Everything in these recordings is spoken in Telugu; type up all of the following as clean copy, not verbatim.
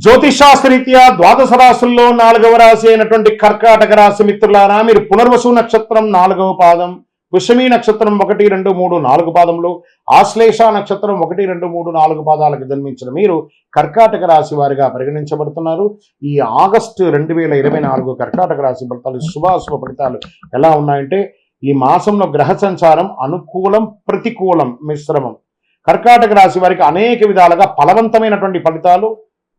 జ్యోతిషాస్త్రరీత్యా ద్వాదశ రాశుల్లో 4వ రాశి అయినటువంటి కర్కాటక రాశి మిత్రులారా, మీరు పునర్వసు నక్షత్రం 4వ పాదం, పుష్యమి నక్షత్రం 1, 2, 3, 4 పాదములు, ఆశ్లేష నక్షత్రం 1, 2, 3, 4 పాదాలకు జన్మించిన మీరు కర్కాటక రాశి వారిగా పరిగణించబడుతున్నారు. ఈ ఆగస్టు 2024 కర్కాటక రాశి ఫలితాలు, శుభాశుభ ఫలితాలు ఎలా ఉన్నాయంటే, ఈ మాసంలో గ్రహ సంచారం అనుకూలం, ప్రతికూలం, మిశ్రమం. కర్కాటక రాశి వారికి అనేక విధాలుగా ఫలవంతమైనటువంటి ఫలితాలు,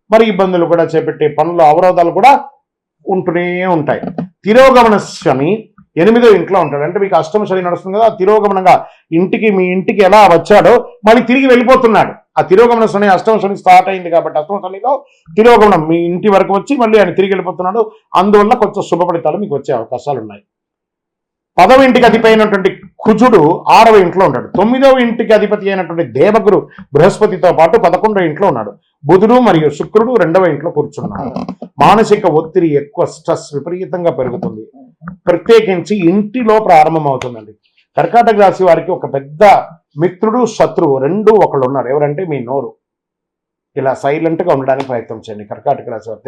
మరి ఇబ్బందులు కూడా చేపట్టే పనులు, అవరోధాలు కూడా ఉంటూనే ఉంటాయి. తిరోగమన శని 8వ ఇంట్లో ఉంటాడు. అంటే మీకు అష్టమ శని నడుస్తుంది కదా, తిరోగమనంగా మీ ఇంటికి ఎలా వచ్చాడో మళ్ళీ తిరిగి వెళ్ళిపోతున్నాడు. ఆ తిరోగమన శని అష్టమ శని స్టార్ట్ అయింది కాబట్టి అష్టమ శనిలో తిరోగమనం మీ ఇంటి వరకు వచ్చి మళ్ళీ ఆయన తిరిగి వెళ్ళిపోతున్నాడు. అందువల్ల కొంచెం శుభ ఫలితాలు మీకు వచ్చే అవకాశాలు ఉన్నాయి. 10వ ఇంటికి అధిపతి అయినటువంటి కుజుడు 6వ ఇంట్లో ఉంటాడు. 9వ ఇంటికి అధిపతి అయినటువంటి దేవగురు బృహస్పతితో పాటు 11వ ఇంట్లో ఉన్నాడు. బుధుడు మరియు శుక్రుడు 2వ ఇంట్లో కూర్చున్నారు. మానసిక ఒత్తిడి ఎక్కువ, స్ట్రెస్ విపరీతంగా పెరుగుతుంది. ప్రత్యేకించి ఇంటిలో ప్రారంభమవుతుందండి. కర్కాటక రాశి వారికి ఒక పెద్ద మిత్రుడు, శత్రువు రెండు ఒకళ్ళు ఉన్నారు. ఎవరంటే మీ నోరు. ఇలా సైలెంట్గా ఉండడానికి ప్రయత్నం చేయండి. కర్కాటక రాశి వారు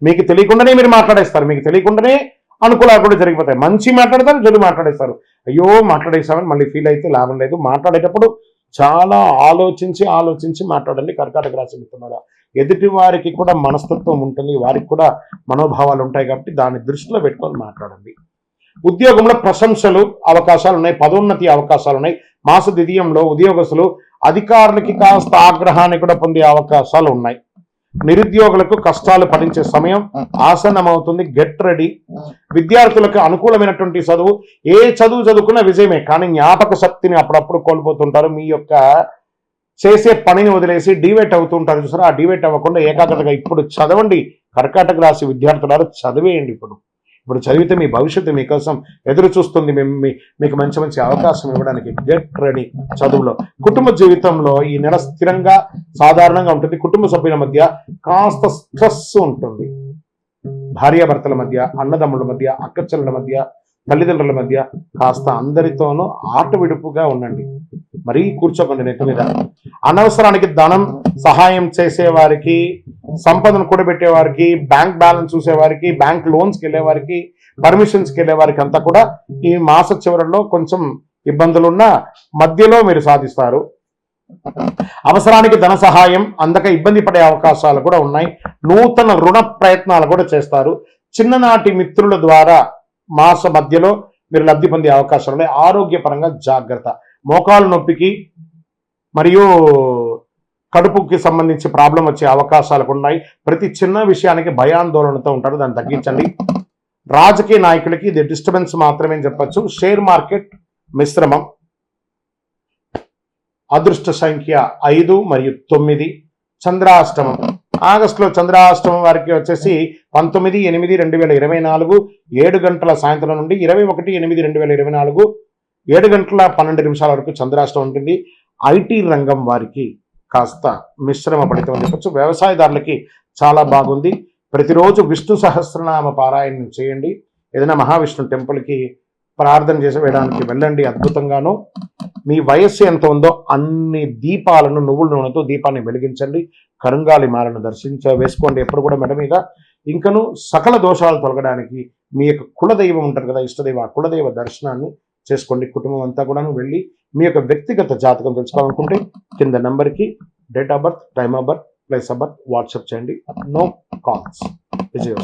మీకు తెలియకుండానే మీరు మాట్లాడేస్తారు. మీకు తెలియకుండానే అనుకూలాలు కూడా జరిగిపోతాయి. మంచి మాట్లాడతారు, చెడు మాట్లాడేస్తారు. అయ్యో మాట్లాడేస్తామని మళ్ళీ ఫీల్ అయితే లాభం లేదు. మాట్లాడేటప్పుడు చాలా ఆలోచించి మాట్లాడండి. కర్కాటక రాశి మిత్రులారా, ఎదుటి వారికి కూడా మనస్తత్వం ఉంటుంది, వారికి కూడా మనోభావాలు ఉంటాయి కాబట్టి దాన్ని దృష్టిలో పెట్టుకొని మాట్లాడండి. ఉద్యోగంలో ప్రశంసలు అవకాశాలు ఉన్నాయి, పదోన్నతి అవకాశాలు ఉన్నాయి. మాస ద్వితీయంలో ఉద్యోగస్తులు అధికారులకి కాస్త ఆగ్రహాన్ని కూడా పొందే అవకాశాలు ఉన్నాయి. నిరుద్యోగులకు కష్టాలు పడించే సమయం ఆసన్నమవుతుంది. Get ready. విద్యార్థులకు అనుకూలమైనటువంటి చదువు, ఏ చదువు చదువుకున్న విజయమే, కానీ జ్ఞాపక శక్తిని అప్పుడప్పుడు కోల్పోతుంటారు. మీ యొక్క చేసే పనిని వదిలేసి డివేట్ అవుతుంటారు చూసారా, ఆ డివేట్ అవ్వకుండా ఏకాగ్రతగా ఇప్పుడు చదవండి. కర్కాటక రాశి విద్యార్థులారు చదివేయండి. ఇప్పుడు చదివితే మీ భవిష్యత్తు మీకోసం ఎదురు చూస్తుంది. మీకు మంచి అవకాశం ఇవ్వడానికి. గెట్ రెడీ చదువులో. కుటుంబ జీవితంలో ఈ నెల స్థిరంగా సాధారణంగా ఉంటుంది. కుటుంబ సభ్యుల మధ్య కాస్త స్ట్రెస్ ఉంటుంది. భార్యాభర్తల మధ్య, అన్నదమ్ముల మధ్య, అక్కచెల్లెల మధ్య, తల్లిదండ్రుల మధ్య కాస్త అందరితోనూ ఆట విడుపుగా ఉండండి. మరీ కూర్చోకండి నెత్తి మీద. అనవసరానికి ధనం సహాయం చేసేవారికి, సంపదను కూడబెట్టేవారికి, బ్యాంక్ బ్యాలెన్స్ చూసేవారికి, బ్యాంక్ లోన్స్కి వెళ్ళేవారికి, పర్మిషన్స్కి వెళ్ళేవారికి అంతా కూడా ఈ మాస చివరిలో కొంచెం ఇబ్బందులున్న మధ్యలో మీరు సాధిస్తారు. అవసరానికి ధన సహాయం అందక ఇబ్బంది పడే అవకాశాలు కూడా ఉన్నాయి. నూతన రుణ ప్రయత్నాలు కూడా చేస్తారు. చిన్ననాటి మిత్రుల ద్వారా మాస మధ్యలో మీరు లబ్ధి పొందే అవకాశాలు ఉన్నాయి. ఆరోగ్యపరంగా జాగ్రత్త. మోకాలు నొప్పికి మరియు కడుపుకి సంబంధించి ప్రాబ్లం వచ్చే అవకాశాలు ఉన్నాయి. ప్రతి చిన్న విషయానికి భయాందోళనతో ఉంటారు, దాన్ని తగ్గించండి. రాజకీయ నాయకులకి ఇది డిస్టర్బెన్స్ మాత్రమే చెప్పచ్చు. షేర్ మార్కెట్ మిశ్రమం. అదృష్ట సంఖ్య 5 మరియు 9. చంద్రాష్టమం. ఆగస్టులో చంద్రాష్టమం వారికి వచ్చేసి 19/8/2024 7 గంటల సాయంత్రం నుండి 21/8/2024 7 గంటల 12 నిమిషాల వరకు చంద్రాష్టమం ఉంటుంది. ఐటీ రంగం వారికి కాస్త మిశ్రమ ఫలితం అని చెప్పచ్చు. వ్యవసాయదారులకి చాలా బాగుంది. ప్రతిరోజు విష్ణు సహస్రనామ పారాయణం చేయండి. ఏదైనా మహావిష్ణు టెంపుల్కి ప్రార్థన చేసి వేయడానికి వెళ్ళండి. అద్భుతంగాను మీ వయస్సు ఎంత ఉందో అన్ని దీపాలను, నువ్వుల నూనెతో దీపాన్ని వెలిగించండి. కరుంగాలి మాలను వేసుకోండి ఎప్పుడు కూడా మెడ మీద. ఇంకను సకల దోషాలు తొలగడానికి మీ యొక్క కులదైవం ఉంటారు కదా, ఇష్టదైవం, ఆ కులదైవ దర్శనాన్ని చేసుకోండి. కుటుంబం అంతా కూడాను వెళ్ళి మీ యొక్క వ్యక్తిగత జాతకం తెలుసుకోవాలనుకుంటే కింద నెంబర్కి date of birth, time of birth, place of birth WhatsApp చేయండి. No calls. విజయ్.